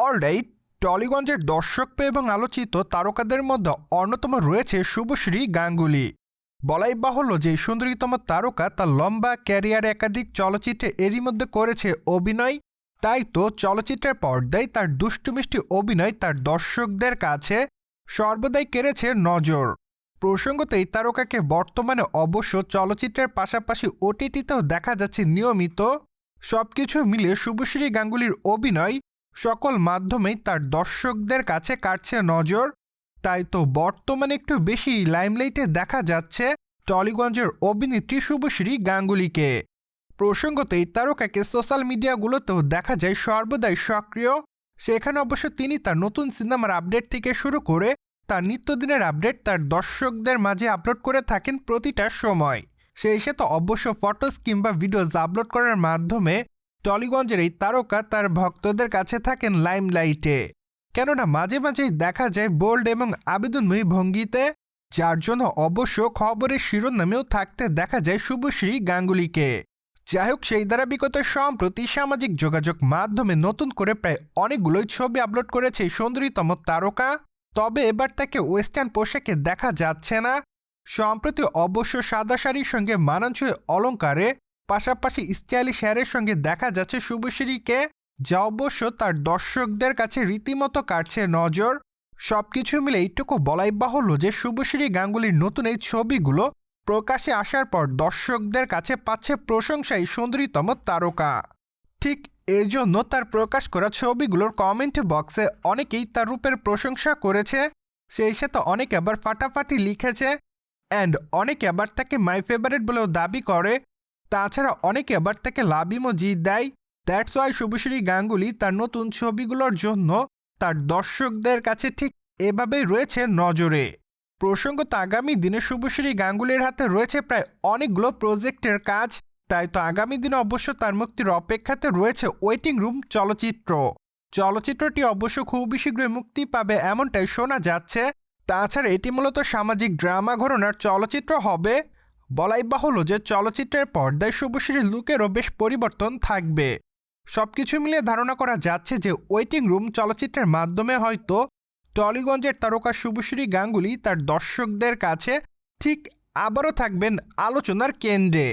Alright, টলিগঞ্জের দর্শকপ্রিয় এবং আলোচিত তারকাদের মধ্যে অন্যতম রয়েছে শুভশ্রী গাঙ্গুলী। বলাই বাহুল্য যে সুন্দরীতম তারকা তার লম্বা ক্যারিয়ারে একাধিক চলচ্চিত্রে এরই মধ্যে করেছে অভিনয়। তাই তো চলচ্চিত্রের পর্দায় তার দুষ্টুমিষ্টি অভিনয় তার দর্শকদের কাছে সর্বদাই কেড়েছে নজর। প্রসঙ্গত এই তারকাকে বর্তমানে অবশ্য চলচ্চিত্রের পাশাপাশি ওটিটিতেও দেখা যাচ্ছে নিয়মিত। সবকিছু মিলিয়ে শুভশ্রী গাঙ্গুলীর অভিনয় সকল মাধ্যমেই তার দর্শকদের কাছে কাটছে নজর। তাই তো বর্তমানে একটু বেশি লাইমলাইটে দেখা যাচ্ছে টলিগঞ্জের অভিনেত্রী শুভশ্রী গাঙ্গুলীকে। প্রসঙ্গত এই তারকাকে সোশ্যাল মিডিয়াগুলোতেও দেখা যায় সর্বদাই সক্রিয়। সেখানে অবশ্য তিনি তার নতুন সিনেমার আপডেট থেকে শুরু করে তার নিত্যদিনের আপডেট তার দর্শকদের মাঝে আপলোড করে থাকেন প্রতিটা সময়। সেই সাথে অবশ্য ফটোস কিংবা ভিডিওস আপলোড করার মাধ্যমে টলিগঞ্জের এই তারকা তার ভক্তদের কাছে থাকেন লাইমলাইটে। কেননা মাঝে মাঝেই দেখা যায় বোল্ড এবং আবেদনময়ী ভঙ্গিতে, যার জন্য অবশ্য খবরের শিরোনামেও থাকতে দেখা যায় শুভশ্রী গাঙ্গুলীকে। যাই হোক, সেই ধারাবাহিকতায় সম্প্রতি সামাজিক যোগাযোগ মাধ্যমে নতুন করে প্রায় অনেকগুলোই ছবি আপলোড করেছে এই সুন্দরীতম তারকা। তবে এবার তাকে ওয়েস্টার্ন পোশাকে দেখা যাচ্ছে না। সম্প্রতি অবশ্য সাদা শাড়ির সঙ্গে মানানসই অলঙ্কারে পাশাপাশি স্টাইলিশ হেয়ারের সঙ্গে দেখা যাচ্ছে শুভশ্রীকে, যা অবশ্য তার দর্শকদের কাছে রীতিমতো কাটছে নজর। সবকিছু মিলে এইটুকু বলাই বাহুল্য যে শুভশ্রী গাঙ্গুলীর নতুন এই ছবিগুলো প্রকাশে আসার পর দর্শকদের কাছে পাচ্ছে প্রশংসা এই সুন্দরীতম তারকা। ঠিক এজন্য তার প্রকাশ করা ছবিগুলোর কমেন্ট বক্সে অনেকেই তার রূপের প্রশংসা করেছে। সেই সাথে অনেকে আবার ফাটাফাটি লিখেছে অ্যান্ড অনেকে আবার তাকে মাই ফেভারিট বলেও দাবি করে। তাছাড়া অনেকে আবার তাকে লাভ ইমোজি দেয়। দ্যাটস ওয়াই শুভশ্রী গাঙ্গুলী তার নতুন ছবিগুলোর জন্য তার দর্শকদের কাছে ঠিক এভাবেই রয়েছে নজরে। প্রসঙ্গত আগামী দিনে শুভশ্রী গাঙ্গুলীর হাতে রয়েছে প্রায় অনেকগুলো প্রজেক্টের কাজ। তাই তো আগামী দিনে অবশ্য তার মুক্তির অপেক্ষাতে রয়েছে ওয়েটিং রুম চলচ্চিত্রটি অবশ্য খুবই শীঘ্রই মুক্তি পাবে এমনটাই শোনা যাচ্ছে। তাছাড়া এটি মূলত সামাজিক ড্রামা ঘরানার চলচ্চিত্র হবে। বলাই বাহুল্য যে চলচ্চিত্রের পর্দায় শুভশ্রীর লুকেরও বেশ পরিবর্তন থাকবে। সবকিছু মিলিয়ে ধারণা করা যাচ্ছে যে ওয়েটিং রুম চলচ্চিত্রের মাধ্যমে হয়তো টলিগঞ্জের তারকা শুভশ্রী গাঙ্গুলী তার দর্শকদের কাছে ঠিক আবারও থাকবেন আলোচনার কেন্দ্রে।